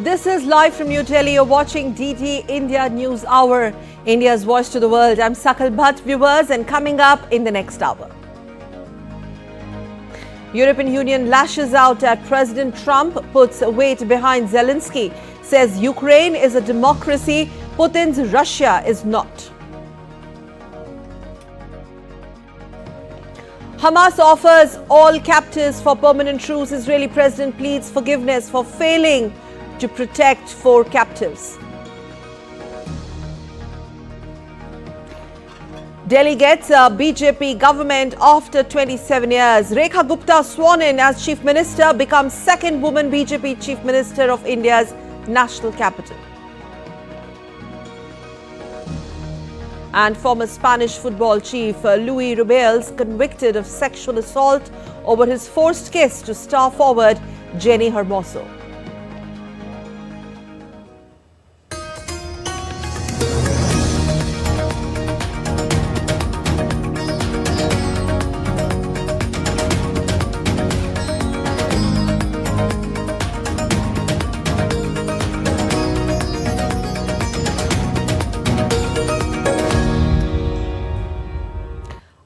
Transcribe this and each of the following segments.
This is live from New Delhi. You're watching DD India News Hour, India's voice to the world. I'm Sakal Bhatt, viewers, and coming up in the next hour. European Union lashes out at President Trump, puts weight behind Zelensky, says Ukraine is a democracy, Putin's Russia is not. Hamas offers all captives for permanent truce. Israeli president pleads forgiveness for failing to protect 4 captives. Delhi gets a BJP government after 27 years. Rekha Gupta sworn in as Chief Minister, becomes second woman BJP Chief Minister of India's national capital. And former Spanish football chief Luis Rubiales convicted of sexual assault over his forced kiss to star forward Jenny Hermoso.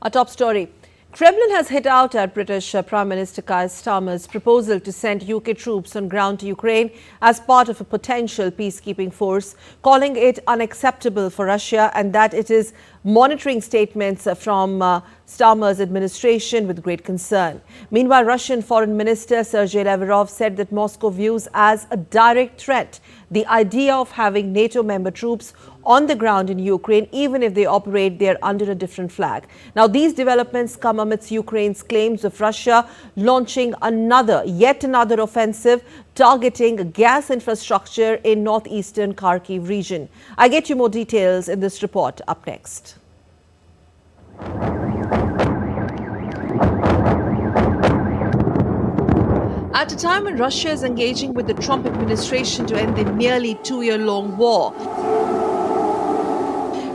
A top story. Kremlin has hit out at British Prime Minister Keir Starmer's proposal to send UK troops on ground to Ukraine as part of a potential peacekeeping force, calling it unacceptable for Russia and that it is monitoring statements from Starmer's administration with great concern. Meanwhile, Russian Foreign Minister Sergei Lavrov said that Moscow views as a direct threat the idea of having NATO member troops on the ground in Ukraine, even if they operate there under a different flag. Now, these developments come amidst Ukraine's claims of Russia launching yet another offensive targeting gas infrastructure in northeastern Kharkiv region. I get you more details in this report up next. At a time when Russia is engaging with the Trump administration to end the nearly 2-year-long war,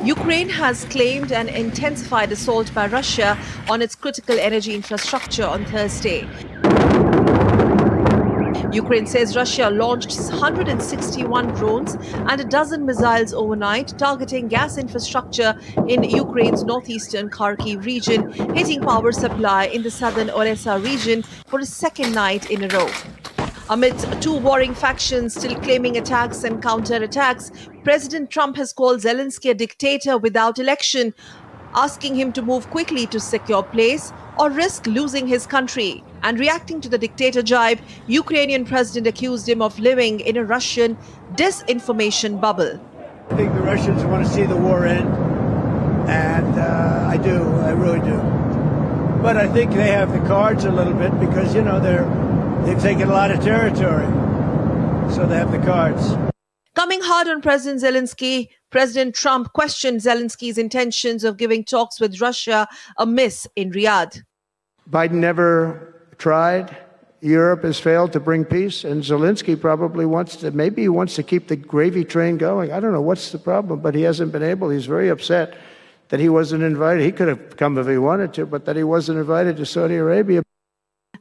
Ukraine has claimed an intensified assault by Russia on its critical energy infrastructure on Thursday. Ukraine says Russia launched 161 drones and a dozen missiles overnight, targeting gas infrastructure in Ukraine's northeastern Kharkiv region, hitting power supply in the southern Odessa region for a second night in a row. Amid 2 warring factions still claiming attacks and counterattacks, President Trump has called Zelensky a dictator without election, asking him to move quickly to secure place or risk losing his country. And reacting to the dictator jibe, Ukrainian president accused him of living in a Russian disinformation bubble. I think the Russians want to see the war end, and I really do. But I think they have the cards a little bit because, you know, they've taken a lot of territory, so they have the cards. Coming hard on President Zelensky, President Trump questioned Zelensky's intentions of giving talks with Russia a miss in Riyadh. Biden never tried. Europe has failed to bring peace, and Zelensky probably wants to keep the gravy train going. I don't know what's the problem, but he hasn't been able. He's very upset that he wasn't invited. He could have come if he wanted to, but that he wasn't invited to Saudi Arabia.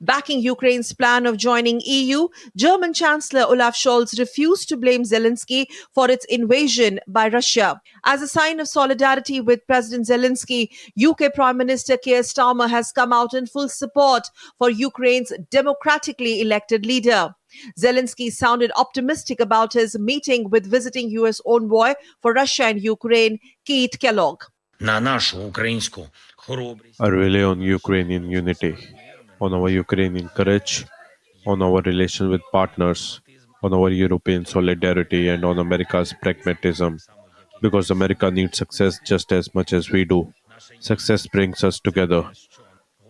Backing Ukraine's plan of joining EU, German Chancellor Olaf Scholz refused to blame Zelensky for its invasion by Russia. As a sign of solidarity with President Zelensky, UK Prime Minister Keir Starmer has come out in full support for Ukraine's democratically elected leader. Zelensky sounded optimistic about his meeting with visiting US envoy for Russia and Ukraine, Keith Kellogg. I rely on Ukrainian unity, on our Ukrainian courage, on our relation with partners, on our European solidarity, and on America's pragmatism. Because America needs success just as much as we do. Success brings us together.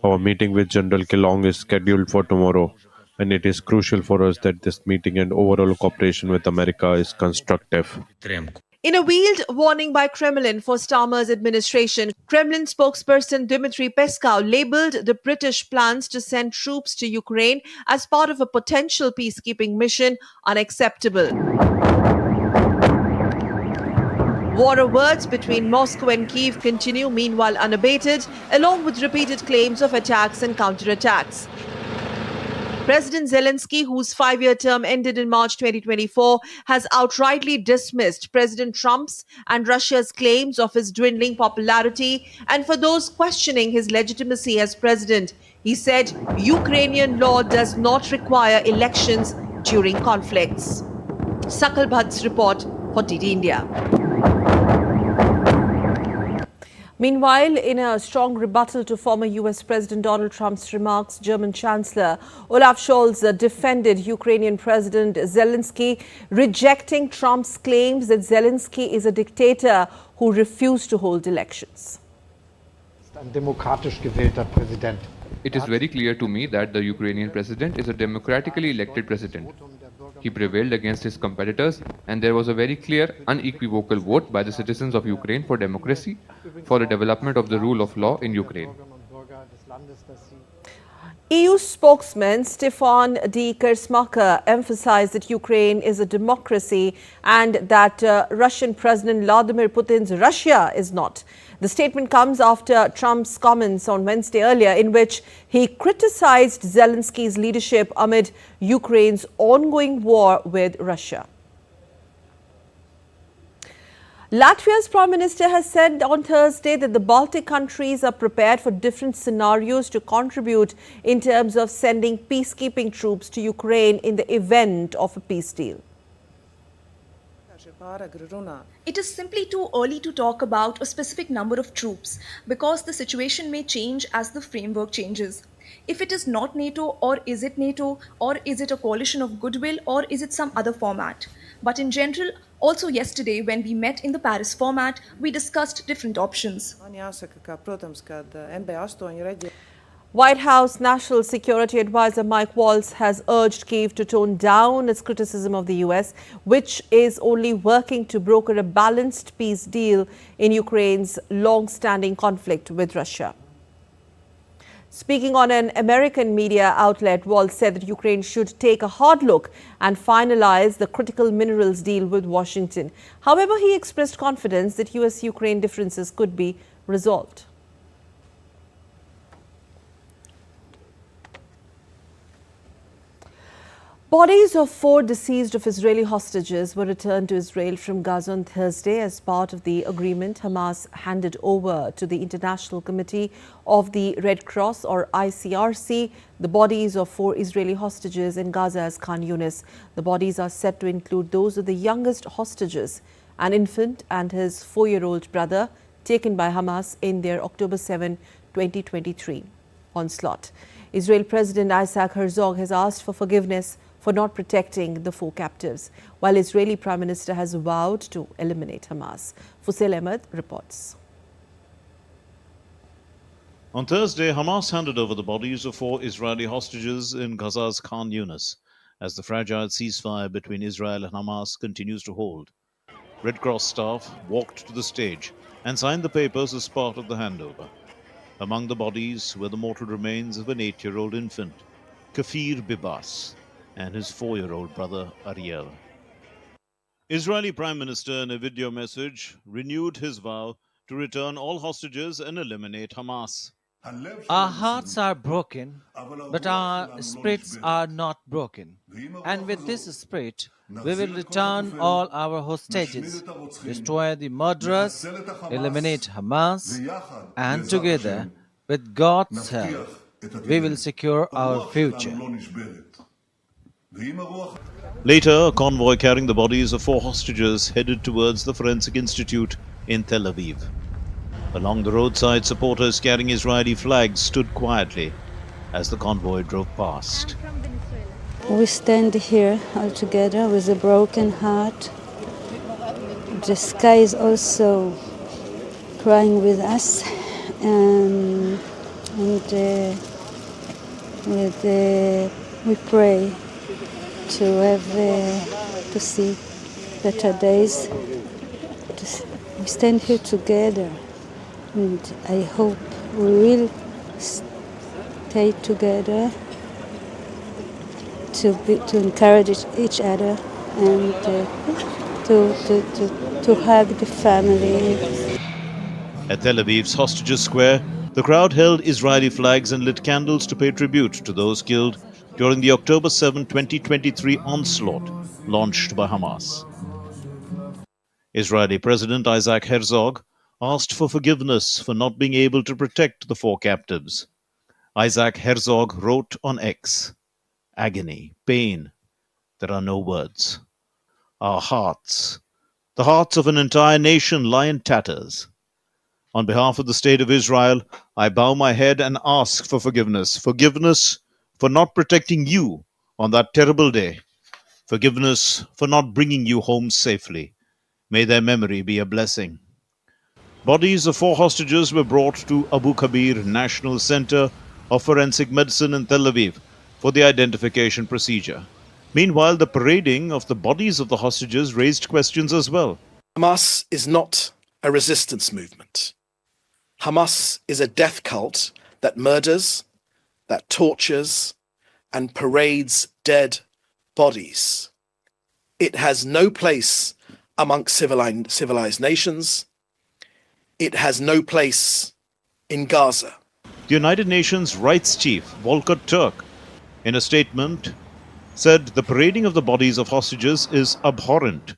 Our meeting with General Kellogg is scheduled for tomorrow, and it is crucial for us that this meeting and overall cooperation with America is constructive. In a veiled warning by Kremlin for Starmer's administration, Kremlin spokesperson Dmitry Peskov labeled the British plans to send troops to Ukraine as part of a potential peacekeeping mission unacceptable. War of words between Moscow and Kyiv continue, meanwhile unabated, along with repeated claims of attacks and counterattacks. President Zelensky, whose 5-year term ended in March 2024, has outrightly dismissed President Trump's and Russia's claims of his dwindling popularity. And for those questioning his legitimacy as president, he said Ukrainian law does not require elections during conflicts. Sakal Bhatt's report for DD India. Meanwhile, in a strong rebuttal to former US President Donald Trump's remarks, German Chancellor Olaf Scholz defended Ukrainian President Zelensky, rejecting Trump's claims that Zelensky is a dictator who refused to hold elections. It is very clear to me that the Ukrainian president is a democratically elected president. He prevailed against his competitors, and there was a very clear, unequivocal vote by the citizens of Ukraine for democracy, for the development of the rule of law in Ukraine. EU spokesman Stefan de Kersmacher emphasized that Ukraine is a democracy and that Russian President Vladimir Putin's Russia is not. The statement comes after Trump's comments on Wednesday earlier, in which he criticized Zelensky's leadership amid Ukraine's ongoing war with Russia. Latvia's Prime Minister has said on Thursday that the Baltic countries are prepared for different scenarios to contribute in terms of sending peacekeeping troops to Ukraine in the event of a peace deal. It is simply too early to talk about a specific number of troops because the situation may change as the framework changes. If it is not NATO, or is it NATO, or is it a coalition of goodwill, or is it some other format? But in general, also yesterday when we met in the Paris format, we discussed different options. White House National Security Advisor Mike Waltz has urged Kyiv to tone down its criticism of the US, which is only working to broker a balanced peace deal in Ukraine's long-standing conflict with Russia. Speaking on an American media outlet, Waltz said that Ukraine should take a hard look and finalize the critical minerals deal with Washington. However, he expressed confidence that US-Ukraine differences could be resolved. Bodies of 4 deceased of Israeli hostages were returned to Israel from Gaza on Thursday as part of the agreement Hamas handed over to the International Committee of the Red Cross, or ICRC, the bodies of 4 Israeli hostages in Gaza's Khan Yunis. The bodies are said to include those of the youngest hostages, an infant and his 4-year-old brother, taken by Hamas in their October 7, 2023 onslaught. Israel President Isaac Herzog has asked for forgiveness for not protecting the 4 captives, while Israeli Prime Minister has vowed to eliminate Hamas. Fusail Ahmed reports. On Thursday, Hamas handed over the bodies of 4 Israeli hostages in Gaza's Khan Yunis as the fragile ceasefire between Israel and Hamas continues to hold. Red Cross staff walked to the stage and signed the papers as part of the handover. Among the bodies were the mortal remains of an 8-year-old infant, Kafir Bibas, and his 4-year-old brother Ariel. Israeli Prime Minister, in a video message, renewed his vow to return all hostages and eliminate Hamas. Our hearts are broken, but our spirits are not broken. And with this spirit, we will return all our hostages, destroy the murderers, eliminate Hamas, and together, with God's help, we will secure our future. Later, a convoy carrying the bodies of 4 hostages headed towards the Forensic Institute in Tel Aviv. Along the roadside, supporters carrying Israeli flags stood quietly as the convoy drove past. We stand here all together with a broken heart. The sky is also crying with us, and we pray to have to see better days. We stand here together, and I hope we will stay together to encourage each other and to hug the family. At Tel Aviv's Hostages Square, the crowd held Israeli flags and lit candles to pay tribute to those killed during the October 7, 2023 onslaught launched by Hamas. Israeli President Isaac Herzog asked for forgiveness for not being able to protect the 4 captives. Isaac Herzog wrote on X, "Agony, pain, there are no words. Our hearts, the hearts of an entire nation, lie in tatters. On behalf of the State of Israel, I bow my head and ask for forgiveness. Forgiveness for not protecting you on that terrible day. Forgiveness for not bringing you home safely. May their memory be a blessing." Bodies of 4 hostages were brought to Abu Kabir National Center of Forensic Medicine in Tel Aviv for the identification procedure. Meanwhile, the parading of the bodies of the hostages raised questions as well. Hamas is not a resistance movement. Hamas is a death cult that murders, that tortures, and parades dead bodies. It has no place amongst civilized nations. It has no place in Gaza. The United Nations Rights Chief, Volker Turk, in a statement, said the parading of the bodies of hostages is abhorrent.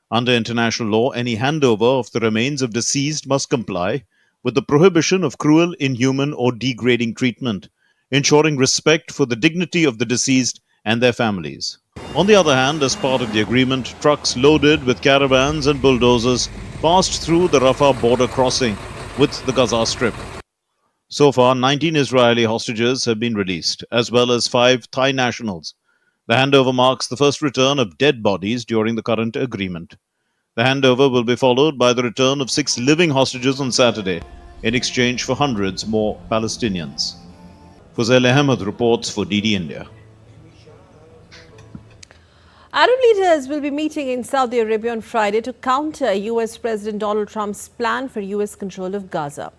Under international law, any handover of the remains of deceased must comply with the prohibition of cruel, inhuman, or degrading treatment, ensuring respect for the dignity of the deceased and their families. On the other hand, as part of the agreement, trucks loaded with caravans and bulldozers passed through the Rafah border crossing with the Gaza Strip. So far, 19 Israeli hostages have been released, as well as 5 Thai nationals. The handover marks the first return of dead bodies during the current agreement. The handover will be followed by the return of 6 living hostages on Saturday, in exchange for hundreds more Palestinians. Fuzail Ahmed reports for DD India. Arab leaders will be meeting in Saudi Arabia on Friday to counter US President Donald Trump's plan for US control of Gaza.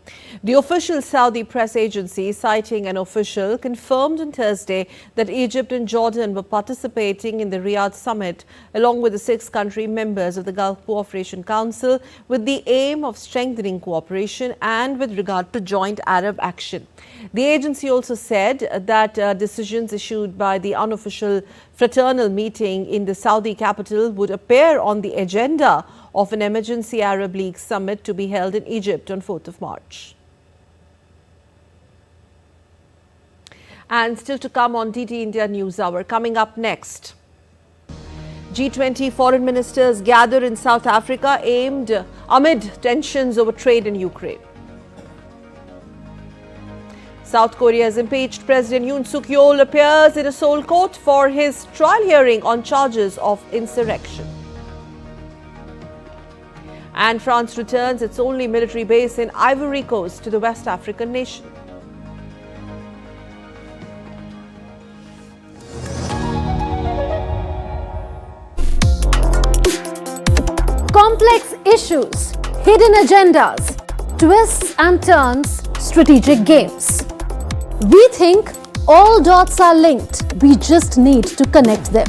The official Saudi press agency, citing an official, confirmed on Thursday that Egypt and Jordan were participating in the Riyadh summit along with the 6 country members of the Gulf Cooperation Council with the aim of strengthening cooperation and with regard to joint Arab action. The agency also said that decisions issued by the unofficial fraternal meeting in the Saudi capital would appear on the agenda of an emergency Arab League summit to be held in Egypt on 4th of March. And still to come on DT India News Hour, coming up next. G20 foreign ministers gather in South Africa amid tensions over trade in Ukraine. South Korea's impeached President Yoon Suk Yeol appears in a Seoul court for his trial hearing on charges of insurrection. And France returns its only military base in Ivory Coast to the West African nation. Complex issues, hidden agendas, twists and turns, strategic games. We think all dots are linked, we just need to connect them.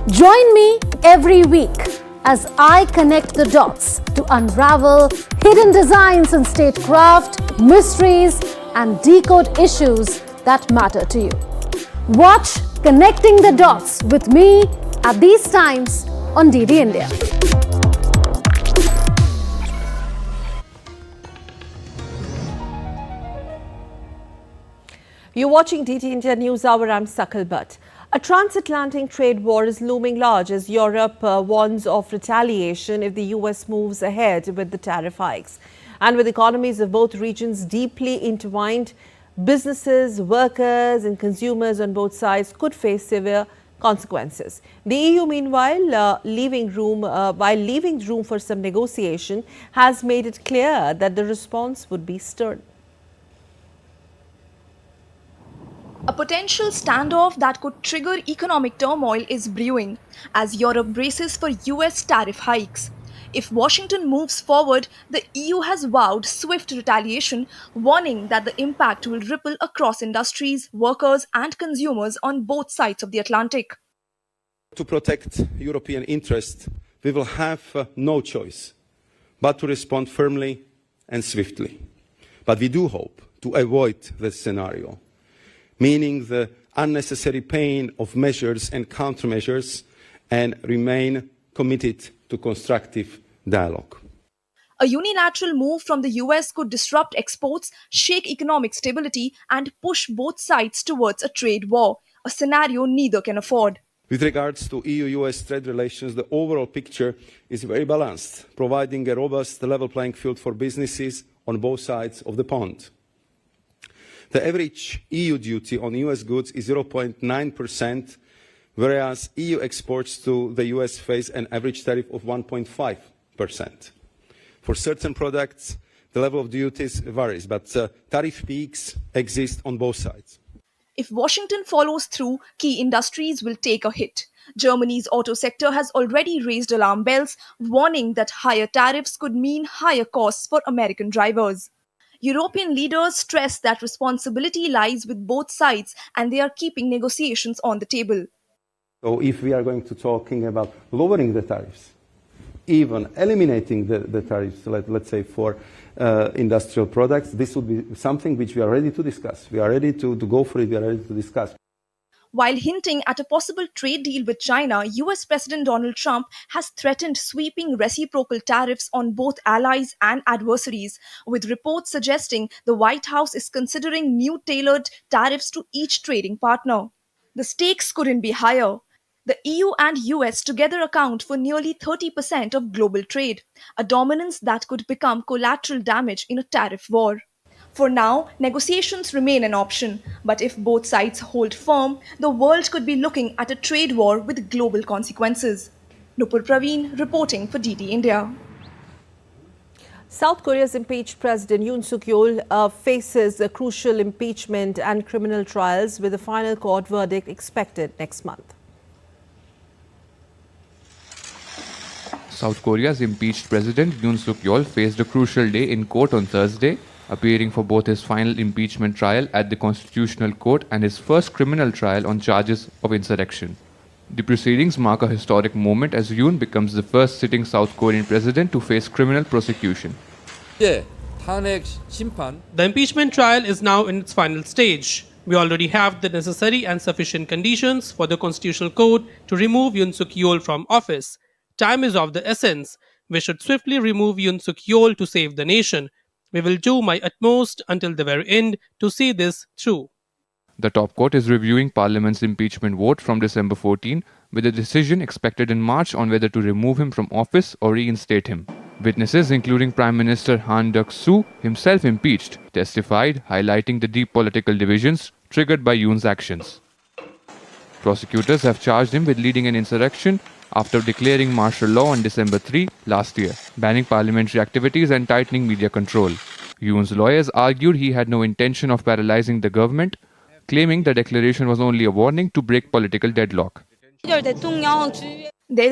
Join me every week as I connect the dots to unravel hidden designs in statecraft, mysteries, and decode issues that matter to you. Watch Connecting the Dots with me at these times on DD India. You're watching DT India News Hour. I'm Sakal Bhatt. A transatlantic trade war is looming large as Europe warns of retaliation if the US moves ahead with the tariff hikes. And with economies of both regions deeply intertwined, businesses, workers and consumers on both sides could face severe consequences. The EU, meanwhile, leaving room for some negotiation, has made it clear that the response would be stern. A potential standoff that could trigger economic turmoil is brewing as Europe braces for US tariff hikes. If Washington moves forward, the EU has vowed swift retaliation, warning that the impact will ripple across industries, workers, and consumers on both sides of the Atlantic. To protect European interests, we will have no choice but to respond firmly and swiftly. But we do hope to avoid this scenario, meaning the unnecessary pain of measures and countermeasures and remain committed to constructive dialogue. A unilateral move from the US could disrupt exports, shake economic stability, and push both sides towards a trade war, a scenario neither can afford. With regards to EU-US trade relations, the overall picture is very balanced, providing a robust level playing field for businesses on both sides of the pond. The average EU duty on US goods is 0.9%, whereas EU exports to the US face an average tariff of 1.5%. For certain products, the level of duties varies, but tariff peaks exist on both sides. If Washington follows through, key industries will take a hit. Germany's auto sector has already raised alarm bells, warning that higher tariffs could mean higher costs for American drivers. European leaders stress that responsibility lies with both sides and they are keeping negotiations on the table. So if we are going to talking about lowering the tariffs, even eliminating the tariffs, let's say for industrial products, this would be something which we are ready to discuss. We are ready to go for it. We are ready to discuss. While hinting at a possible trade deal with China, US President Donald Trump has threatened sweeping reciprocal tariffs on both allies and adversaries, with reports suggesting the White House is considering new tailored tariffs to each trading partner. The stakes couldn't be higher. The EU and US together account for nearly 30% of global trade, a dominance that could become collateral damage in a tariff war. For now, negotiations remain an option, but if both sides hold firm, the world could be looking at a trade war with global consequences. Nupur Praveen reporting for DD India. South Korea's impeached President Yoon Suk-yeol faces a crucial impeachment and criminal trials with a final court verdict expected next month. South Korea's impeached President Yoon Suk-yeol faced a crucial day in court on Thursday, appearing for both his final impeachment trial at the Constitutional Court and his first criminal trial on charges of insurrection. The proceedings mark a historic moment as Yoon becomes the first sitting South Korean president to face criminal prosecution. The impeachment trial is now in its final stage. We already have the necessary and sufficient conditions for the Constitutional Court to remove Yoon Suk-yeol from office. Time is of the essence. We should swiftly remove Yoon Suk-yeol to save the nation. We will do my utmost until the very end to see this through. The top court is reviewing Parliament's impeachment vote from December 14, with a decision expected in March on whether to remove him from office or reinstate him. Witnesses, including Prime Minister Han Duck-soo, himself impeached, testified, highlighting the deep political divisions triggered by Yoon's actions. Prosecutors have charged him with leading an insurrection after declaring martial law on December 3 last year, banning parliamentary activities and tightening media control. Yoon's lawyers argued he had no intention of paralyzing the government, claiming the declaration was only a warning to break political deadlock. There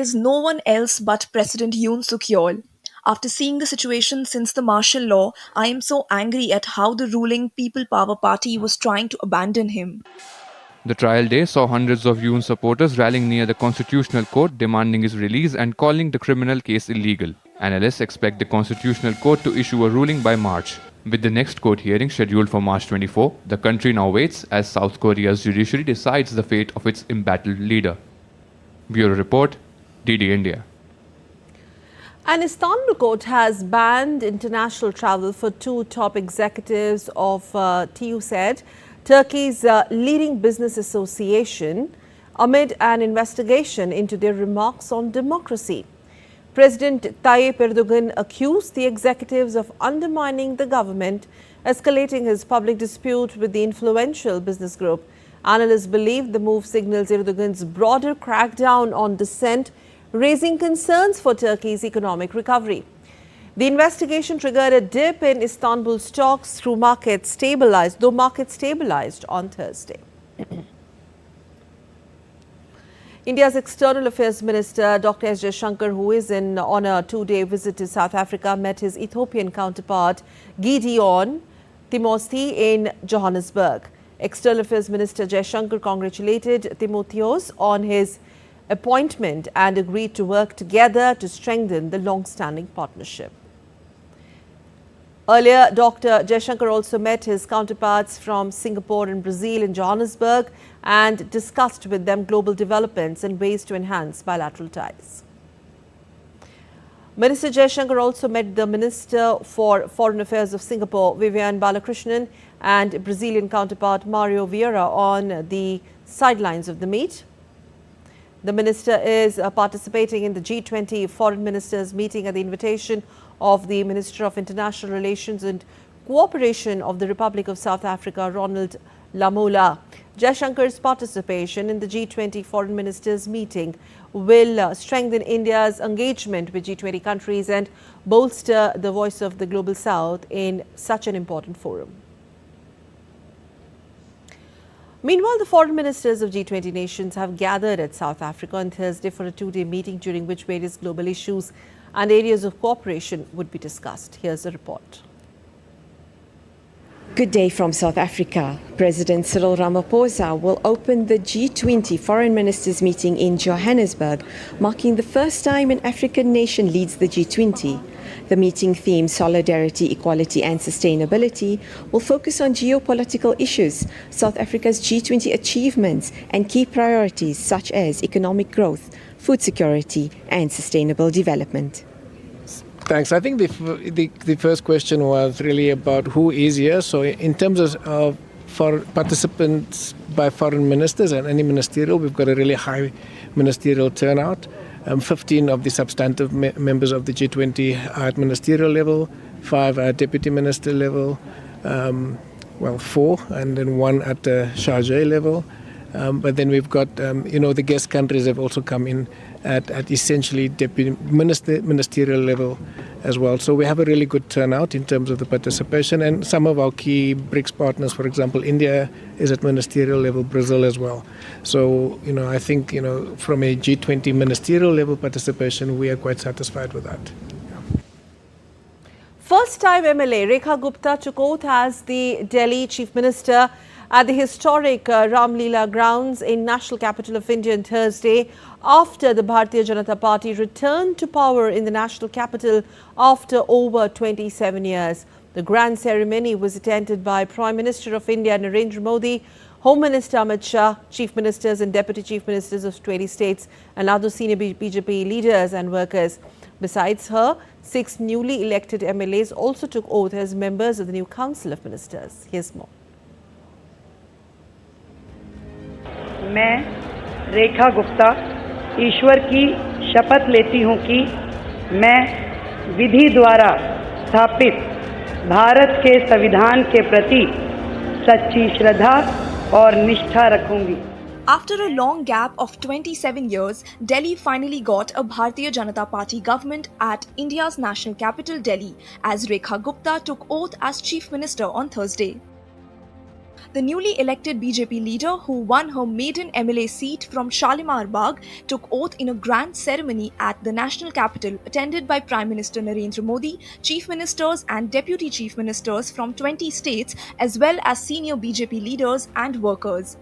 is no one else but President Yoon Suk-yeol. After seeing the situation since the martial law, I am so angry at how the ruling People Power Party was trying to abandon him. The trial day saw hundreds of Yoon supporters rallying near the Constitutional Court demanding his release and calling the criminal case illegal. Analysts expect the Constitutional Court to issue a ruling by March. With the next court hearing scheduled for March 24, the country now waits as South Korea's judiciary decides the fate of its embattled leader. Bureau Report, DD India. An Istanbul court has banned international travel for two top executives of TUSED, Turkey's leading business association, amid an investigation into their remarks on democracy. President Tayyip Erdogan accused the executives of undermining the government, escalating his public dispute with the influential business group. Analysts believe the move signals Erdogan's broader crackdown on dissent, raising concerns for Turkey's economic recovery. The investigation triggered a dip in Istanbul stocks though markets stabilized on Thursday. India's External Affairs Minister Dr. S. Jaishankar, who is on a two-day visit to South Africa, met his Ethiopian counterpart Gideon Timothy in Johannesburg. External Affairs Minister Jaishankar congratulated Timotheos on his appointment and agreed to work together to strengthen the long-standing partnership. Earlier, Dr. Jaishankar also met his counterparts from Singapore and Brazil in Johannesburg and discussed with them global developments and ways to enhance bilateral ties. Minister Jaishankar also met the Minister for Foreign Affairs of Singapore, Vivian Balakrishnan, and Brazilian counterpart Mario Vieira on the sidelines of the meet. The minister is participating in the G20 foreign ministers meeting at the invitation of the Minister of International Relations and Cooperation of the Republic of South Africa, Ronald Lamola. Jaishankar's participation in the G20 foreign ministers meeting will strengthen India's engagement with G20 countries and bolster the voice of the Global South in such an important forum. Meanwhile, the foreign ministers of G20 nations have gathered at South Africa on Thursday for a two-day meeting during which various global issues and areas of cooperation would be discussed. Here's a report. Good day from South Africa. President Cyril Ramaphosa will open the G20 foreign ministers meeting in Johannesburg, marking the first time an African nation leads the G20. The meeting theme, Solidarity, Equality and Sustainability, will focus on geopolitical issues, South Africa's G20 achievements and key priorities such as economic growth, food security and sustainable development. Thanks. I think the first question was really about who is here. So in terms of for participants by foreign ministers and any ministerial, we've got a really high ministerial turnout. 15 of the substantive members of the G20 are at ministerial level, 5 are at deputy minister level, 4, and then 1 at Chargé level. But then we've got, the guest countries have also come in at essentially deputy ministerial level as well. So we have a really good turnout in terms of the participation, and some of our key BRICS partners, for example, India is at ministerial level, Brazil as well. So, I think, from a G20 ministerial level participation, we are quite satisfied with that. First-time MLA Rekha Gupta took oath as the Delhi Chief Minister at the historic Ram Leela grounds in National Capital of India on Thursday after the Bharatiya Janata Party returned to power in the national capital after over 27 years. The grand ceremony was attended by Prime Minister of India Narendra Modi, Home Minister Amit Shah, Chief Ministers and Deputy Chief Ministers of 20 states and other senior BJP leaders and workers. Besides her, 6 newly elected MLAs also took oath as members of the new Council of Ministers. Here's more. मैं रेखा गुप्ता ईश्वर की शपथ लेती हूं कि मैं विधि द्वारा स्थापित भारत के संविधान के प्रति सच्ची श्रद्धा और निष्ठा रखूंगी. After a long gap of 27 years, Delhi finally got a Bharatiya Janata Party government at India's national capital, Delhi, as Rekha Gupta took oath as Chief Minister on Thursday. The newly elected BJP leader, who won her maiden MLA seat from Shalimar Bagh, took oath in a grand ceremony at the national capital, attended by Prime Minister Narendra Modi, Chief Ministers and Deputy Chief Ministers from 20 states, as well as senior BJP leaders and workers.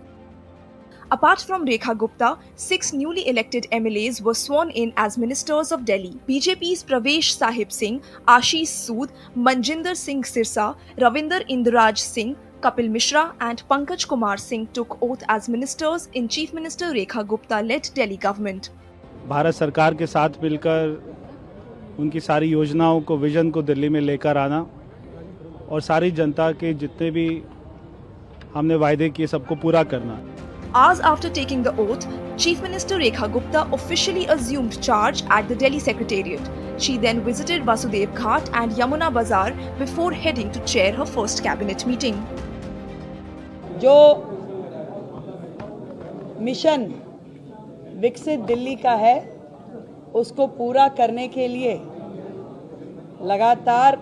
Apart from Rekha Gupta, 6 newly elected MLAs were sworn in as ministers of Delhi. BJP's Pravesh Sahib Singh, Ashish Sood, Manjinder Singh Sirsa, Ravinder Indraj Singh, Kapil Mishra and Pankaj Kumar Singh took oath as ministers in Chief Minister Rekha Gupta-led Delhi government. Bharat सरकार के साथ मिलकर उनकी सारी योजनाओं को, vision को दिल्ली में लेकर आना और सारी जनता के जितने भी हमने वायदे किए सबको पूरा करना. Hours after taking the oath, Chief Minister Rekha Gupta officially assumed charge at the Delhi Secretariat. She then visited Vasudev Ghat and Yamuna Bazar before heading to chair her first cabinet meeting. जो mission विकसित दिल्ली का है उसको पूरा करने के लिए लगातार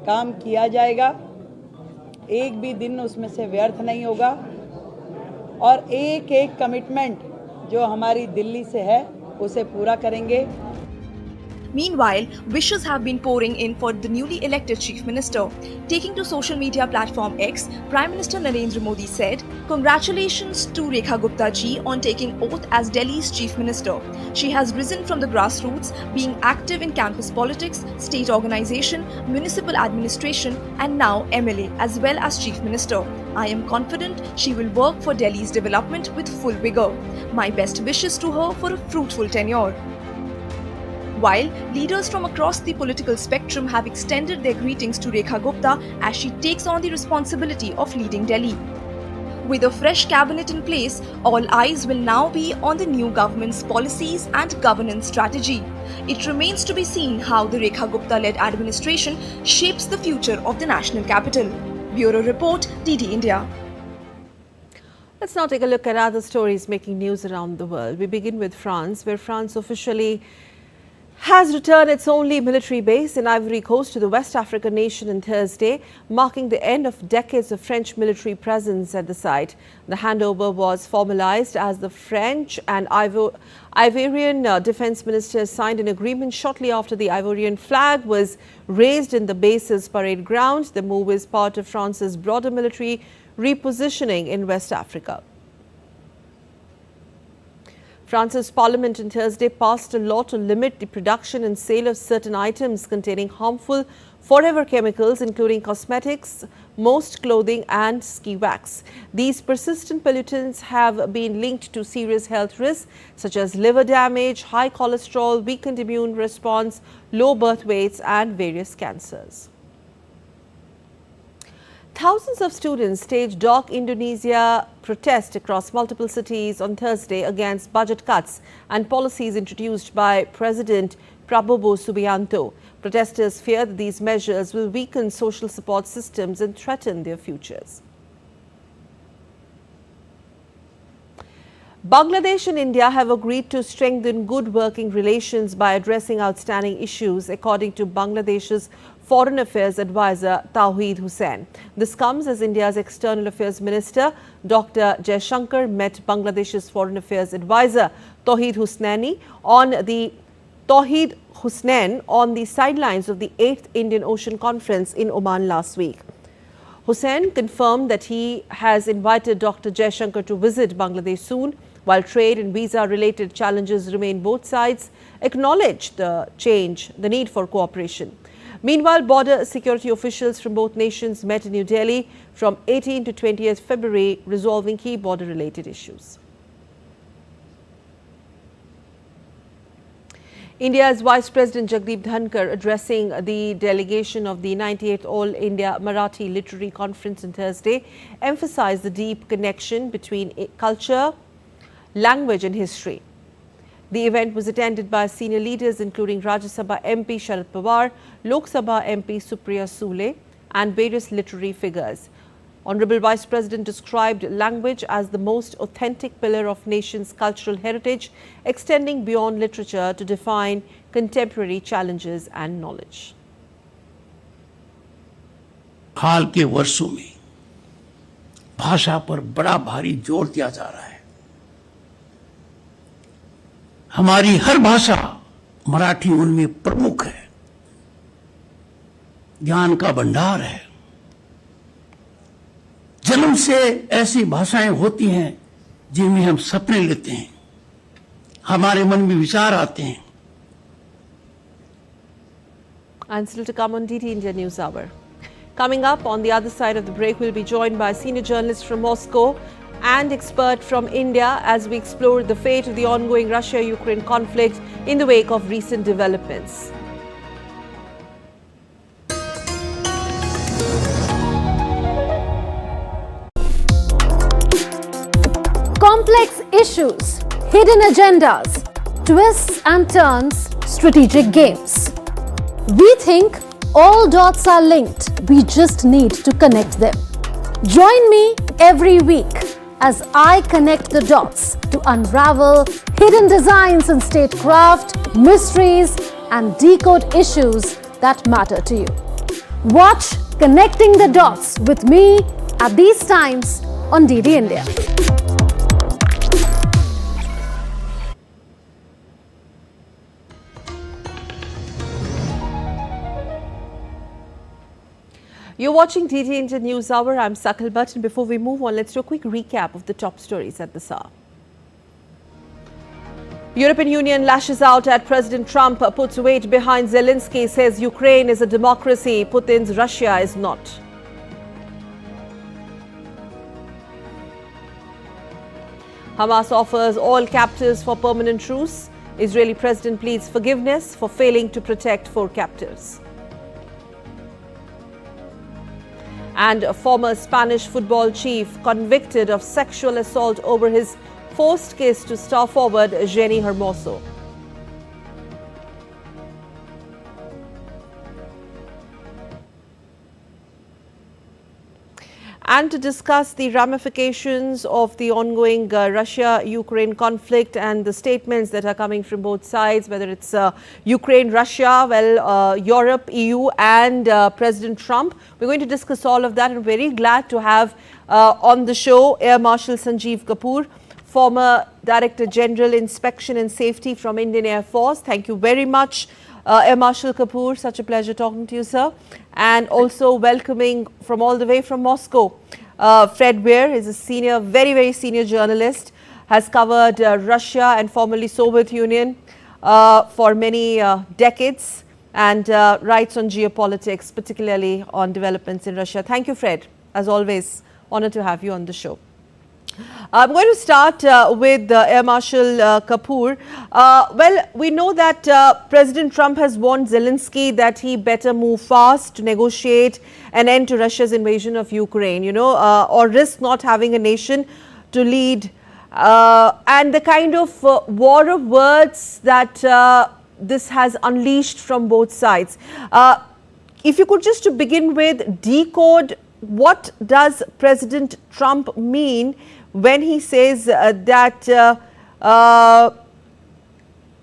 काम किया जाएगा. एक भी दिन उसमें से व्यर्थ नहीं होगा और एक एक कमिटमेंट जो हमारी दिल्ली से है उसे पूरा करेंगे. Meanwhile, wishes have been pouring in for the newly elected Chief Minister. Taking to social media platform X, Prime Minister Narendra Modi said, "Congratulations to Rekha Gupta ji on taking oath as Delhi's Chief Minister. She has risen from the grassroots, being active in campus politics, state organization, municipal administration, and now MLA as well as Chief Minister. I am confident she will work for Delhi's development with full vigor. My best wishes to her for a fruitful tenure." While leaders from across the political spectrum have extended their greetings to Rekha Gupta as she takes on the responsibility of leading Delhi. With a fresh cabinet in place, all eyes will now be on the new government's policies and governance strategy. It remains to be seen how the Rekha Gupta-led administration shapes the future of the national capital. Bureau Report, DD India. Let's now take a look at other stories making news around the world. We begin with France, where France officially has returned its only military base in Ivory Coast to the West African nation on Thursday, marking the end of decades of French military presence at the site. The handover was formalized as the French and Ivorian defense ministers signed an agreement shortly after the Ivorian flag was raised in the base's parade ground. The move is part of France's broader military repositioning in West Africa. France's parliament on Thursday passed a law to limit the production and sale of certain items containing harmful forever chemicals, including cosmetics, most clothing and ski wax. These persistent pollutants have been linked to serious health risks such as liver damage, high cholesterol, weakened immune response, low birth weights and various cancers. Thousands of students staged Dock Indonesia protest across multiple cities on Thursday against budget cuts and policies introduced by President Prabowo Subianto. Protesters fear that these measures will weaken social support systems and threaten their futures. Bangladesh and India have agreed to strengthen good working relations by addressing outstanding issues, according to Bangladesh's Foreign Affairs Advisor Tawheed Hussain. This comes as India's External Affairs Minister Dr. Jaishankar met Bangladesh's Foreign Affairs Advisor Tawheed Hussain on the sidelines of the 8th Indian Ocean Conference in Oman last week. Hussain confirmed that he has invited Dr. Jaishankar to visit Bangladesh soon. While trade and visa-related challenges remain, both sides acknowledge the need for cooperation. Meanwhile, border security officials from both nations met in New Delhi from 18 to 20th February, resolving key border-related issues. India's Vice President Jagdeep Dhankar, addressing the delegation of the 98th All India Marathi Literary Conference on Thursday, emphasized the deep connection between culture, language and history. The event was attended by senior leaders including Rajya Sabha MP Sharad Pawar, Lok Sabha MP Supriya Sule and various literary figures. Honorable Vice President described language as the most authentic pillar of nation's cultural heritage, extending beyond literature to define contemporary challenges and knowledge. हाल के वर्षों में भाषा पर बड़ा भारी जोर दिया जा रहा है। हमारी हर भाषा, मराठी उनमें प्रमुख है, ज्ञान का भंडार है। जन्म से ऐसी भाषाएं होती हैं जिनमें हम सपने लेते हैं, हमारे मन में विचार आते हैं। And still to come on DT India News Hour. Coming up on the other side of the break, we'll be joined by a senior journalist from Moscow and expert from India as we explore the fate of the ongoing Russia-Ukraine conflict in the wake of recent developments. Complex issues, hidden agendas, twists and turns, strategic games. We think all dots are linked. We just need to connect them. Join me every week as I connect the dots to unravel hidden designs in statecraft, mysteries, and decode issues that matter to you. Watch Connecting the Dots with me at these times on DD India. You're watching DT India News Hour. I'm Sakal Bhatt, and before we move on, let's do a quick recap of the top stories at this hour. European Union lashes out at President Trump, puts weight behind Zelensky, says Ukraine is a democracy, Putin's Russia is not. Hamas offers all captives for permanent truce. Israeli president pleads forgiveness for failing to protect 4 captives. And a former Spanish football chief convicted of sexual assault over his forced kiss to star forward Jenny Hermoso. And to discuss the ramifications of the ongoing Russia-Ukraine conflict and the statements that are coming from both sides, whether it's Ukraine, Russia, Europe, EU and President Trump. We're going to discuss all of that, and very glad to have on the show Air Marshal Sanjeev Kapoor, former Director General Inspection and Safety from Indian Air Force. Thank you very much, Air Marshal Kapoor. Such a pleasure talking to you, sir. And also welcoming from all the way from Moscow, Fred Weir is a senior, very senior journalist, has covered Russia and formerly Soviet Union for many decades, and writes on geopolitics, particularly on developments in Russia. Thank you, Fred. As always, honor to have you on the show. I'm going to start with Air Marshal Kapoor. Well, we know that President Trump has warned Zelensky that he better move fast to negotiate an end to Russia's invasion of Ukraine, or risk not having a nation to lead. And the kind of war of words that this has unleashed from both sides. If you could just to begin with decode, what does President Trump mean when he says that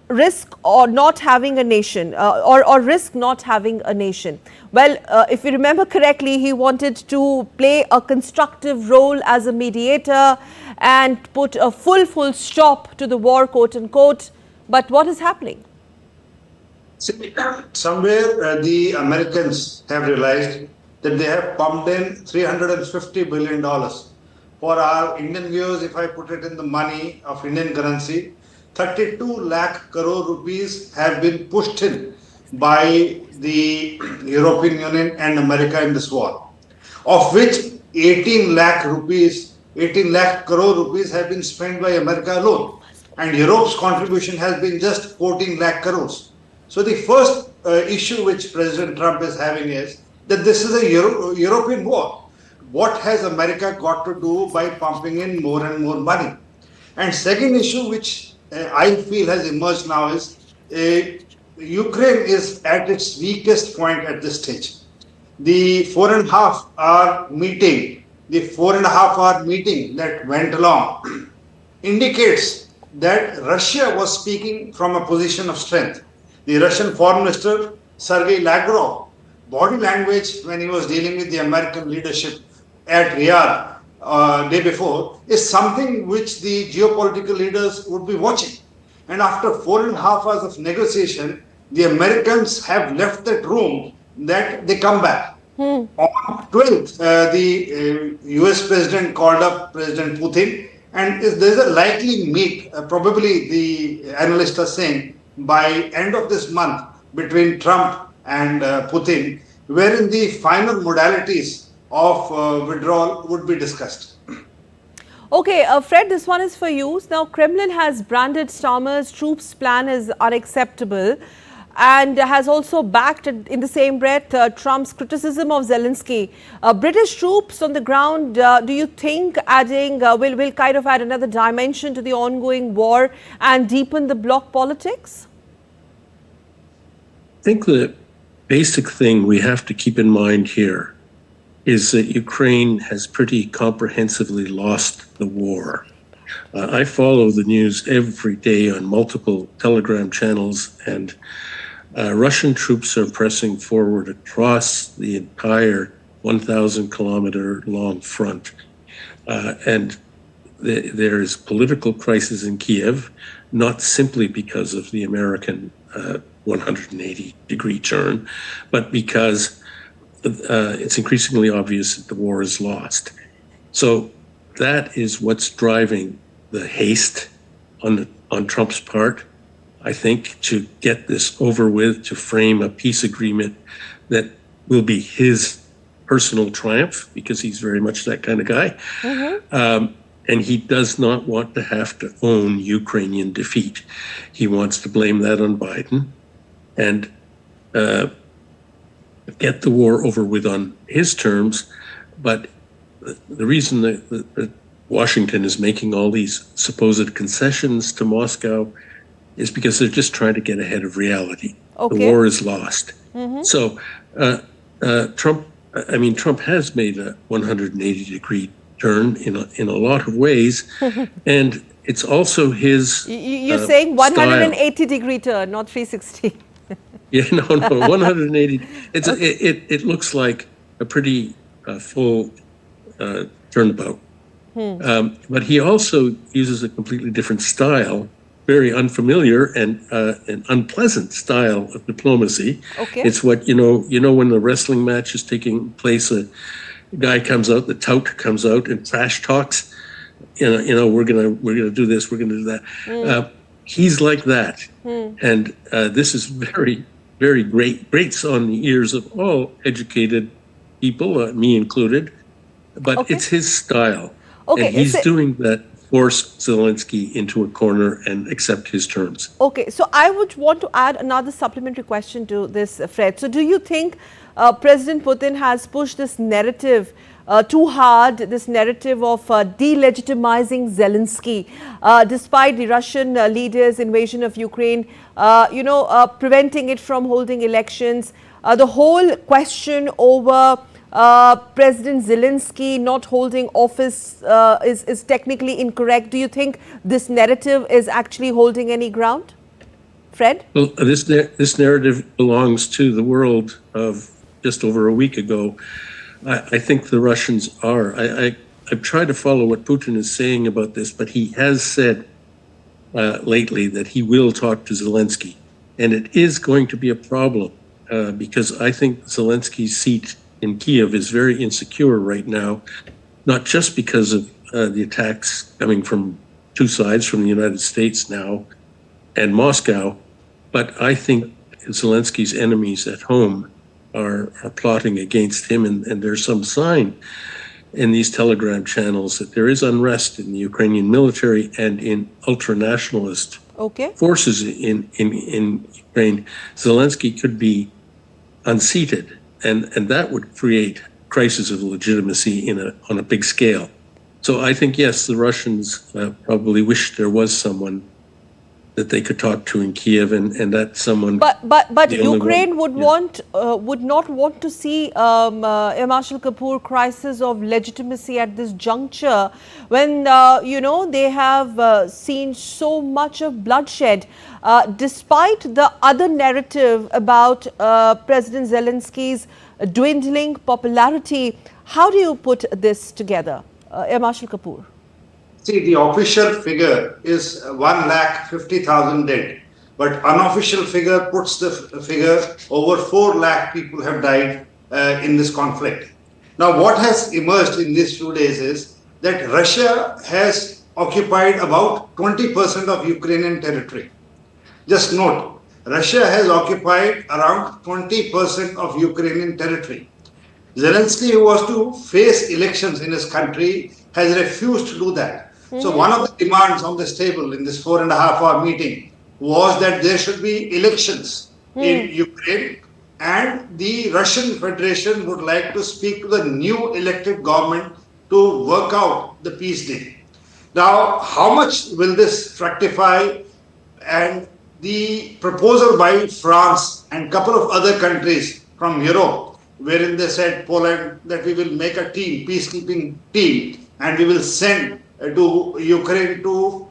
risk or not having a nation or risk not having a nation? Well, if you remember correctly, he wanted to play a constructive role as a mediator and put a full stop to the war, quote unquote. But what is happening? Somewhere the Americans have realized that they have pumped in $350 billion. For our Indian viewers, if I put it in the money of Indian currency, 32 lakh crore rupees have been pushed in by the European Union and America in this war, of which 18 lakh crore rupees have been spent by America alone. And Europe's contribution has been just 14 lakh crores. So the first issue which President Trump is having is that this is a European war. What has America got to do by pumping in more and more money? And second issue which I feel has emerged now is Ukraine is at its weakest point at this stage. The 4.5 hour meeting that went along indicates that Russia was speaking from a position of strength. The Russian Foreign Minister, Sergei Lavrov, body language when he was dealing with the American leadership at Riyadh day before is something which the geopolitical leaders would be watching. And after 4.5 hours of negotiation, the Americans have left that room that they come back. On 12th, the US president called up President Putin, and there's a likely meet, probably the analysts are saying, by end of this month between Trump and Putin, wherein the final modalities of withdrawal would be discussed. Okay, Fred, this one is for you. Now, Kremlin has branded Starmer's troops' plan as unacceptable and has also backed, in the same breath, Trump's criticism of Zelensky. British troops on the ground, do you think adding will kind of add another dimension to the ongoing war and deepen the bloc politics? I think the basic thing we have to keep in mind here is that Ukraine has pretty comprehensively lost the war. I follow the news every day on multiple Telegram channels, and Russian troops are pressing forward across the entire 1,000-kilometer long front. And there is political crisis in Kiev, not simply because of the American 180-degree turn, but because it's increasingly obvious that the war is lost. So that is what's driving the haste on Trump's part, I think, to get this over with, to frame a peace agreement that will be his personal triumph, because he's very much that kind of guy. And he does not want to have to own Ukrainian defeat. He wants to blame that on Biden and get the war over with on his terms. But the reason that Washington is making all these supposed concessions to Moscow is because they're just trying to get ahead of reality. Okay. The war is lost. So Trump has made a 180-degree turn in a lot of ways, and it's also his. You're saying 180-degree turn, not 360. Yeah, no, 180. It looks like a pretty full turnabout. But he also uses a completely different style, very unfamiliar and an unpleasant style of diplomacy. Okay. It's what when the wrestling match is taking place, a guy comes out, the tout comes out and trash talks. We're gonna do this, we're gonna do that. He's like that, and this is very, very grates on the ears of all educated people, me included. But it's his style, and he's doing that. Force Zelensky into a corner and accept his terms. Okay, so I would want to add another supplementary question to this, Fred. So do you think President Putin has pushed this narrative too hard, this narrative of delegitimizing Zelensky, despite the Russian leaders' invasion of Ukraine, preventing it from holding elections? The whole question over President Zelensky not holding office is technically incorrect. Do you think this narrative is actually holding any ground, Fred? Well, this narrative belongs to the world of just over a week ago. I think the Russians are. I've tried to follow what Putin is saying about this, but he has said lately that he will talk to Zelensky. And it is going to be a problem because I think Zelensky's seat in Kiev is very insecure right now, not just because of the attacks coming from two sides, from the United States now and Moscow, but I think Zelensky's enemies at home are plotting against him, and there's some sign in these telegram channels that there is unrest in the Ukrainian military and in ultranationalist forces in Ukraine. Zelensky could be unseated. And that would create crisis of legitimacy on a big scale. So I think, yes, the Russians probably wish there was someone that they could talk to in Kiev, and that someone. But Ukraine would not want to see Marshal Kapoor crisis of legitimacy at this juncture when they have seen so much of bloodshed. Despite the other narrative about President Zelensky's dwindling popularity, how do you put this together, Marshal Kapoor? See, the official figure is 150,000 dead, but unofficial figure puts the figure over 4 lakh people have died in this conflict. Now, what has emerged in these few days is that Russia has occupied about 20% of Ukrainian territory. Just note, Russia has occupied around 20% of Ukrainian territory. Zelensky, who was to face elections in his country, has refused to do that. So one of the demands on this table in this 4.5-hour meeting was that there should be elections in Ukraine, and the Russian Federation would like to speak to the new elected government to work out the peace deal. Now, how much will this fructify? And the proposal by France and a couple of other countries from Europe, wherein they said, Poland, that we will make a team, peacekeeping team, and we will send to Ukraine to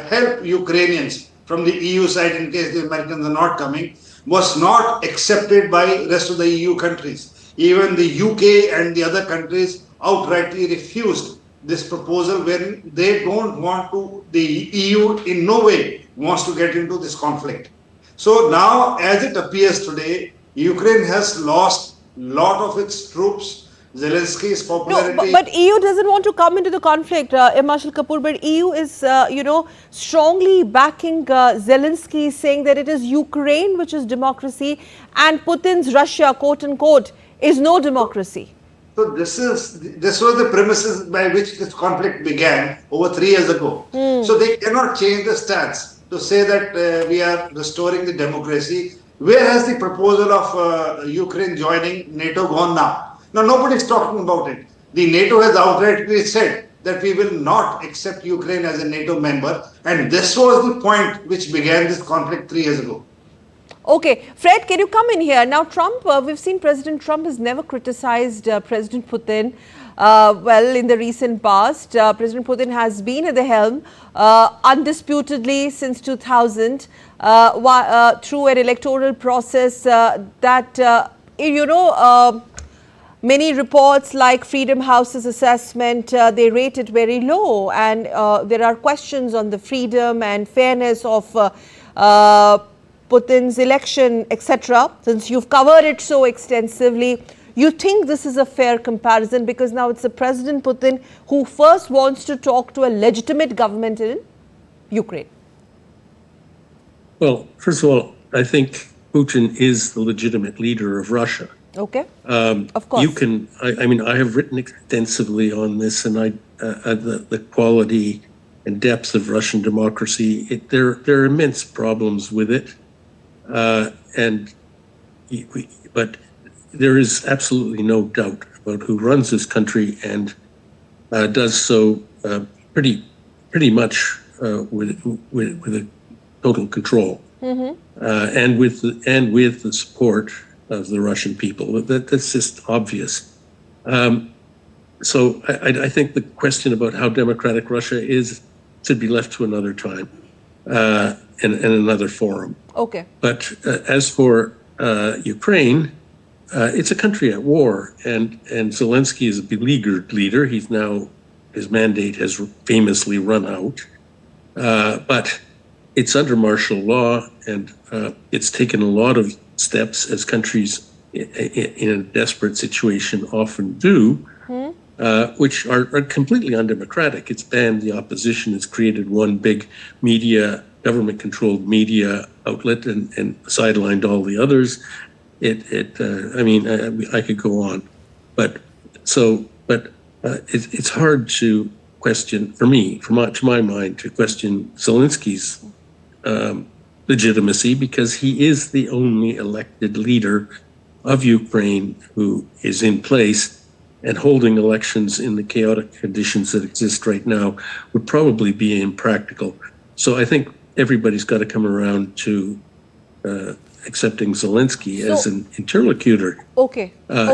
help Ukrainians from the EU side in case the Americans are not coming, was not accepted by the rest of the EU countries. Even the UK and the other countries outrightly refused this proposal, wherein they don't want to, the EU in no way wants to get into this conflict. So now, as it appears today, Ukraine has lost lot of its troops. Zelensky's popularity. No, but EU doesn't want to come into the conflict, Marshal Kapoor, but EU is, strongly backing Zelensky, saying that it is Ukraine which is democracy and Putin's Russia, quote unquote, is no democracy. So this was the premises by which this conflict began over 3 years ago. So they cannot change the stance to say that we are restoring the democracy. Where has the proposal of Ukraine joining NATO gone now? Now, nobody is talking about it. The NATO has outrightly said that we will not accept Ukraine as a NATO member. And this was the point which began this conflict 3 years ago. Okay, Fred, can you come in here? Now, Trump, we've seen President Trump has never criticized President Putin. In the recent past, President Putin has been at the helm undisputedly since 2000 through an electoral process many reports like Freedom House's assessment, they rate it very low, and there are questions on the freedom and fairness of Putin's election, etc. Since you've covered it so extensively, you think this is a fair comparison because now it's the President Putin who first wants to talk to a legitimate government in Ukraine? Well, first of all, I think Putin is the legitimate leader of Russia. Okay. Of course. You can. I have written extensively on this, and the quality and depth of Russian democracy. There are immense problems with it, but there is absolutely no doubt about who runs this country and does so pretty much with a total control, and with the support of the Russian people. That's just obvious. So I think the question about how democratic Russia is should be left to another time and another forum. Okay. But as for Ukraine, it's a country at war, and Zelensky is a beleaguered leader. His mandate has famously run out, but it's under martial law, and it's taken a lot of steps, as countries in a desperate situation often do, which are completely undemocratic. It's banned the opposition. It's created one big government-controlled media outlet and sidelined all the others. I could go on, but it's hard to question, to my mind, to question Zelensky's legitimacy, because he is the only elected leader of Ukraine who is in place, and holding elections in the chaotic conditions that exist right now would probably be impractical. So I think everybody's got to come around to accepting Zelensky as an interlocutor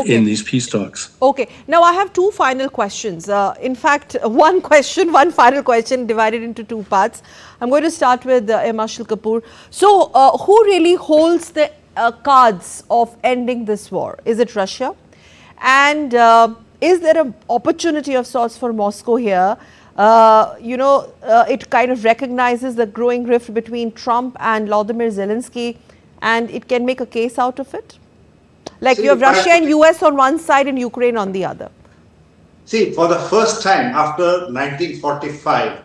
in these peace talks. Okay. Now, I have two final questions. In fact, one final question divided into two parts. I'm going to start with Marshal Kapoor. So, who really holds the cards of ending this war? Is it Russia? And is there an opportunity of sorts for Moscow here? It kind of recognizes the growing rift between Trump and Volodymyr Zelensky, and it can make a case out of it? Like you have Russia and US on one side and Ukraine on the other. See, for the first time after 1945,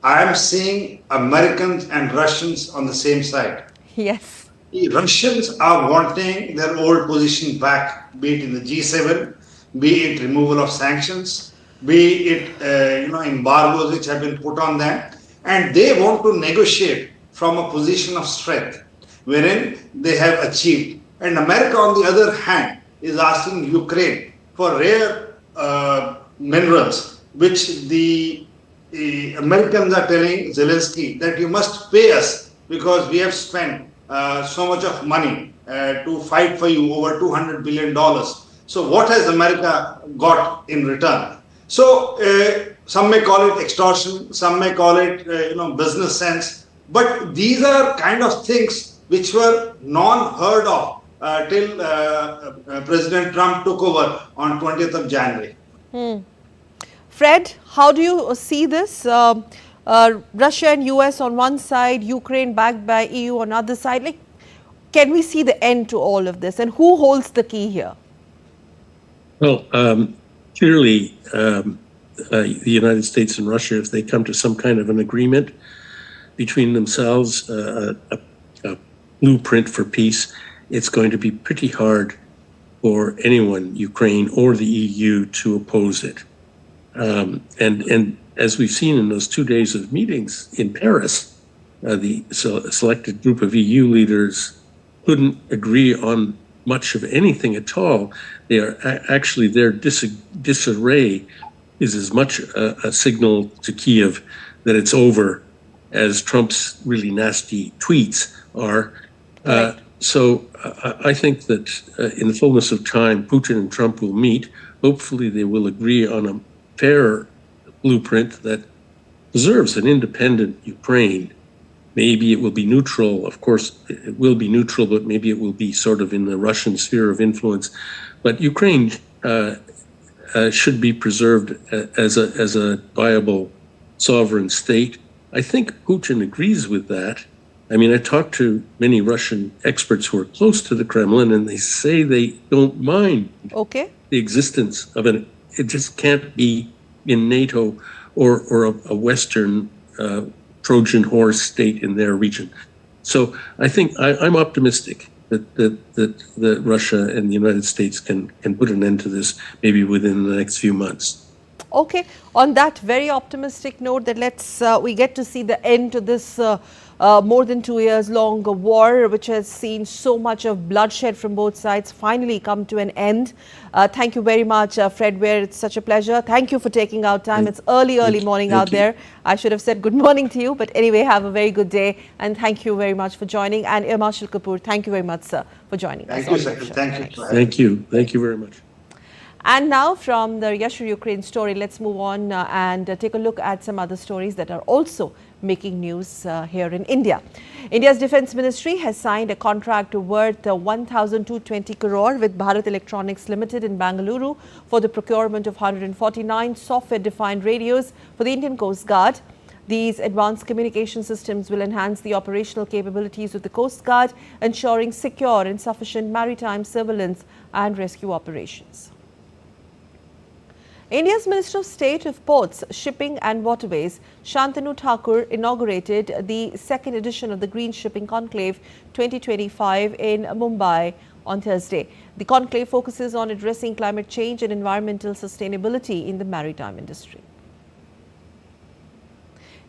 I am seeing Americans and Russians on the same side. Yes. The Russians are wanting their old position back, be it in the G7, be it removal of sanctions, be it embargoes which have been put on them, and they want to negotiate from a position of strength, wherein they have achieved. And America, on the other hand, is asking Ukraine for rare minerals, which the Americans are telling Zelensky that you must pay us because we have spent so much of money to fight for you, over $200 billion. So what has America got in return? So some may call it extortion, some may call it business sense, but these are kind of things which were non-heard of till President Trump took over on 20th of January. Fred, how do you see this? Russia and US on one side, Ukraine backed by EU on the other side. Like, can we see the end to all of this, and who holds the key here? Well, clearly, the United States and Russia, if they come to some kind of an agreement between themselves, a blueprint for peace, it's going to be pretty hard for anyone, Ukraine or the EU, to oppose it. And as we've seen in those 2 days of meetings in Paris, the selected group of EU leaders couldn't agree on much of anything at all. They are actually, their disarray is as much a signal to Kiev that it's over as Trump's really nasty tweets are. So I think that in the fullness of time, Putin and Trump will meet. Hopefully they will agree on a fair blueprint that preserves an independent Ukraine. Maybe it will be neutral. Of course, it will be neutral, but maybe it will be sort of in the Russian sphere of influence. But Ukraine should be preserved as a viable sovereign state. I think Putin agrees with that. I mean, I talked to many Russian experts who are close to the Kremlin, and they say they don't mind the existence of it just can't be in NATO or a Western Trojan horse state in their region. So I think I'm optimistic that Russia and the United States can put an end to this maybe within the next few months. Okay, on that very optimistic note, that we get to see the end to this more than 2 years long war, which has seen so much of bloodshed from both sides, finally come to an end. Thank you very much, Fred Ware. It's such a pleasure. Thank you for taking out time. It's early morning out there. I should have said good morning to you, but anyway, have a very good day, and thank you very much for joining. And Air Marshal Kapoor, thank you very much, sir, for joining us. Thank you. Thank you very much. And now from the Russia-Ukraine story, let's move on and take a look at some other stories that are also making news here in India. India's Defence Ministry has signed a contract worth 1,220 crore with Bharat Electronics Limited in Bangalore for the procurement of 149 software-defined radios for the Indian Coast Guard. These advanced communication systems will enhance the operational capabilities of the Coast Guard, ensuring secure and sufficient maritime surveillance and rescue operations. India's Minister of State of Ports, Shipping and Waterways, Shantanu Thakur, inaugurated the second edition of the Green Shipping Conclave 2025 in Mumbai on Thursday. The conclave focuses on addressing climate change and environmental sustainability in the maritime industry.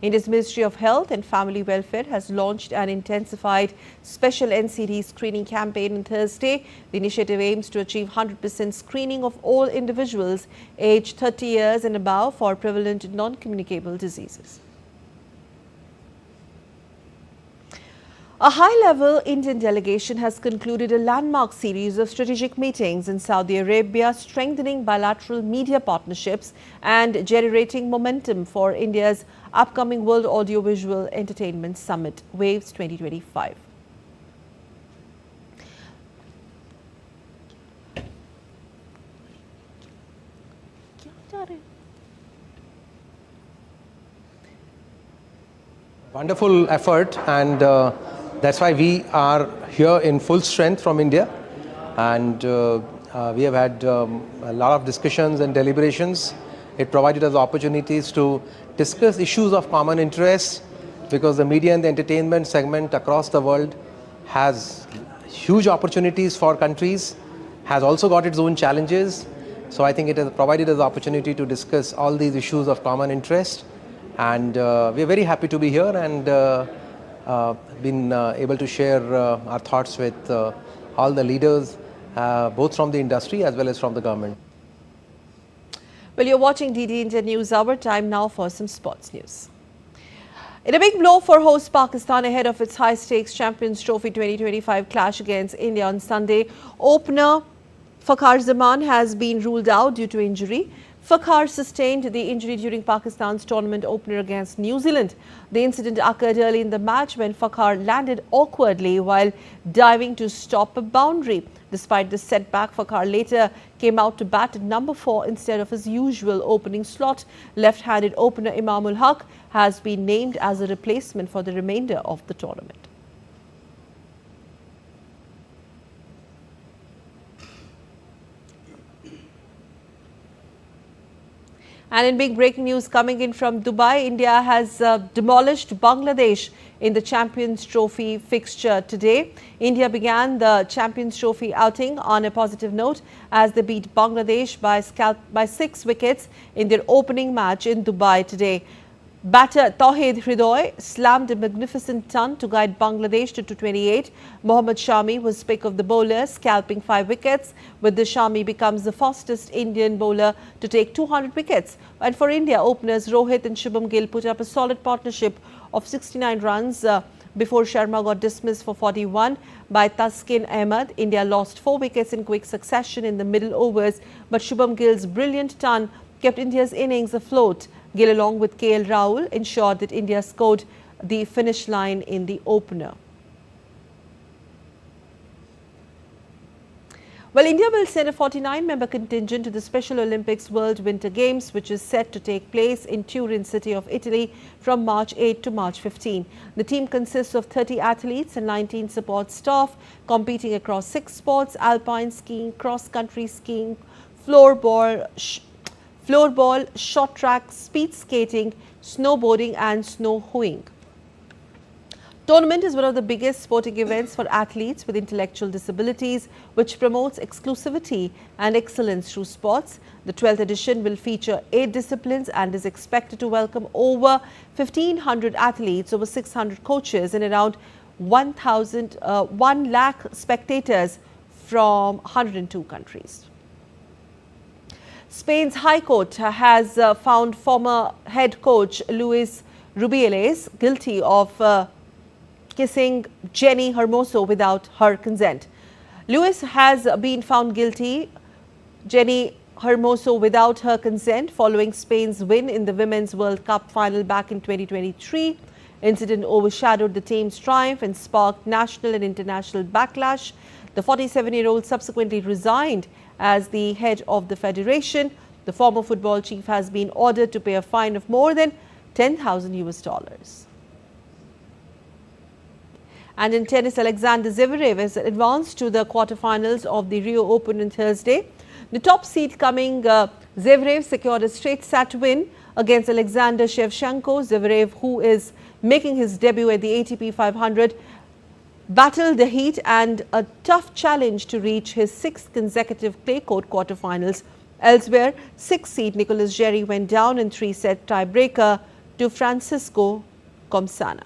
India's Ministry of Health and Family Welfare has launched an intensified special NCD screening campaign on Thursday. The initiative aims to achieve 100% screening of all individuals aged 30 years and above for prevalent non-communicable diseases. A high-level Indian delegation has concluded a landmark series of strategic meetings in Saudi Arabia, strengthening bilateral media partnerships and generating momentum for India's upcoming World Audiovisual Entertainment Summit, WAVES 2025. Wonderful effort, and that's why we are here in full strength from India, and we have had a lot of discussions and deliberations. It provided us opportunities to discuss issues of common interest, because the media and the entertainment segment across the world has huge opportunities for countries, has also got its own challenges. So I think it has provided us the opportunity to discuss all these issues of common interest, and we are very happy to be here and been able to share our thoughts with all the leaders, both from the industry as well as from the government. Well, you're watching DD India News Hour. Time now for some sports news. In a big blow for host Pakistan ahead of its high-stakes Champions Trophy 2025 clash against India on Sunday, opener Fakhar Zaman has been ruled out due to injury. Fakhar sustained the injury during Pakistan's tournament opener against New Zealand. The incident occurred early in the match when Fakhar landed awkwardly while diving to stop a boundary. Despite the setback, Fakhar later came out to bat at number 4 instead of his usual opening slot. Left-handed opener Imamul Haq has been named as a replacement for the remainder of the tournament. And in big breaking news coming in from Dubai, India has demolished Bangladesh in the Champions Trophy fixture today. India began the Champions Trophy outing on a positive note as they beat Bangladesh by 6 wickets in their opening match in Dubai today. Batter Tawhid Hridoy slammed a magnificent ton to guide Bangladesh to 228. Mohammad Shami was pick of the bowlers, scalping 5 wickets. With this, Shami becomes the fastest Indian bowler to take 200 wickets. And for India, openers Rohit and Shubham Gill put up a solid partnership of 69 runs before Sharma got dismissed for 41 by Taskin Ahmed. India lost 4 wickets in quick succession in the middle overs, but Shubham Gill's brilliant ton kept India's innings afloat. Gill, along with KL Rahul, ensured that India scored the finish line in the opener. Well, India will send a 49-member contingent to the Special Olympics World Winter Games, which is set to take place in Turin, city of Italy, from March 8 to March 15. The team consists of 30 athletes and 19 support staff competing across 6 sports: alpine skiing, cross-country skiing, floorball, short track, speed skating, snowboarding and snow hoeing. Tournament is one of the biggest sporting events for athletes with intellectual disabilities, which promotes exclusivity and excellence through sports. The 12th edition will feature 8 disciplines and is expected to welcome over 1,500 athletes, over 600 coaches and around 1 lakh spectators from 102 countries. Spain's High Court has found former head coach Luis Rubiales guilty of kissing Jenny Hermoso without her consent. Luis has been found guilty Jenny Hermoso without her consent following Spain's win in the Women's World Cup final back in 2023. Incident overshadowed the team's triumph and sparked national and international backlash. The 47-year-old subsequently resigned as the head of the federation. The former football chief has been ordered to pay a fine of more than $10,000. And in tennis, Alexander Zverev has advanced to the quarterfinals of the Rio Open on Thursday. The top seed coming, Zverev secured a straight set win against Alexander Shevchenko. Zverev, who is making his debut at the ATP 500, battled the heat and a tough challenge to reach his 6th consecutive clay court quarterfinals. Elsewhere, 6th seed Nicolas Jarry went down in 3-set tiebreaker to Francisco Comsana.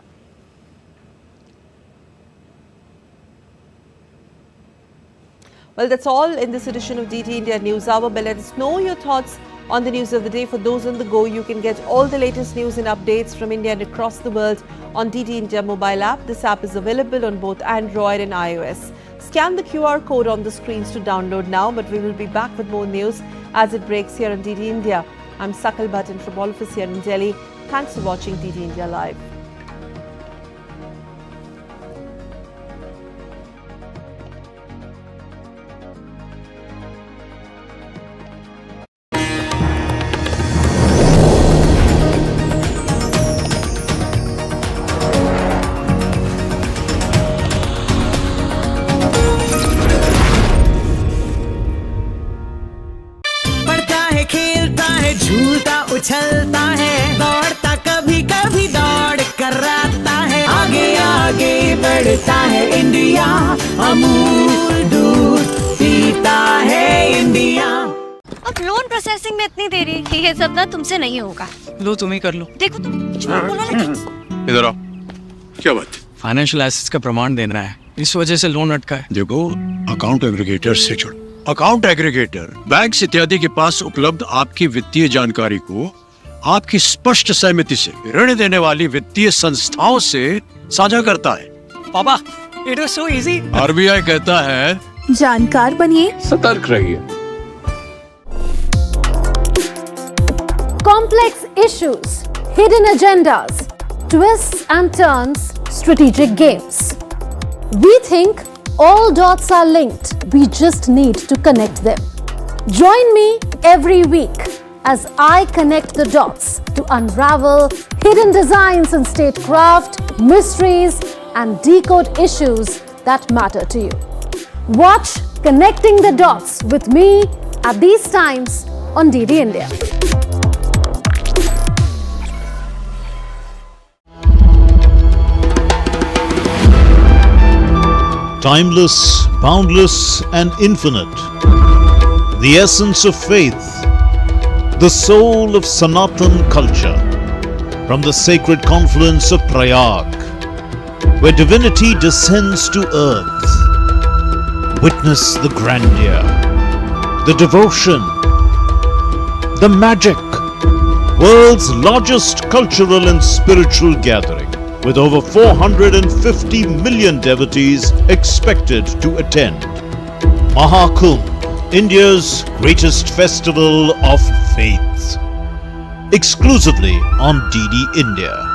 Well, that's all in this edition of DT India News Hour. But let us know your thoughts on the news of the day. For those on the go, you can get all the latest news and updates from India and across the world on DT India mobile app. This app is available on both Android and iOS. Scan the QR code on the screens to download now, but we will be back with more news as it breaks here on DT India. I'm Sakal Button from all of us here in Delhi. Thanks for watching DT India Live. उछलता है दौड़ता कभी कभी दौड़ कराता है आगे आगे बढ़ता है इंडिया अमूल दूध पीता है इंडिया। अब लोन प्रोसेसिंग में इतनी देरी, ये सब ना तुमसे नहीं होगा। लो तुम ही कर लो। देखो इधर आओ। क्या बात? फाइनेंशियल एसेट्स का प्रमाण देना है, इस वजह से लोन अटका है। देखो, अकाउंट एग्रीगेटर से जुड़ो। अकाउंट एग्रीगेटर बैंक इत्यादि के पास उपलब्ध आपकी वित्तीय जानकारी को आपकी स्पष्ट सहमति से ऋण देने वाली वित्तीय संस्थाओं से साझा करता है। पापा, it was so easy. RBI कहता है, जानकार बनिए, सतर्क रहिए। Complex issues, hidden agendas, twists and turns, strategic games. We think all dots are linked. We just need to connect them. Join me every week as I connect the dots to unravel hidden designs in statecraft, mysteries, and decode issues that matter to you. Watch Connecting the Dots with me at these times on DD India. Timeless, boundless, and infinite. The essence of faith. The soul of Sanatan culture. From the sacred confluence of Prayag, where divinity descends to earth. Witness the grandeur, the devotion, the magic. World's largest cultural and spiritual gathering, with over 450 million devotees expected to attend. Mahakumbh, India's greatest festival of faith. Exclusively on DD India.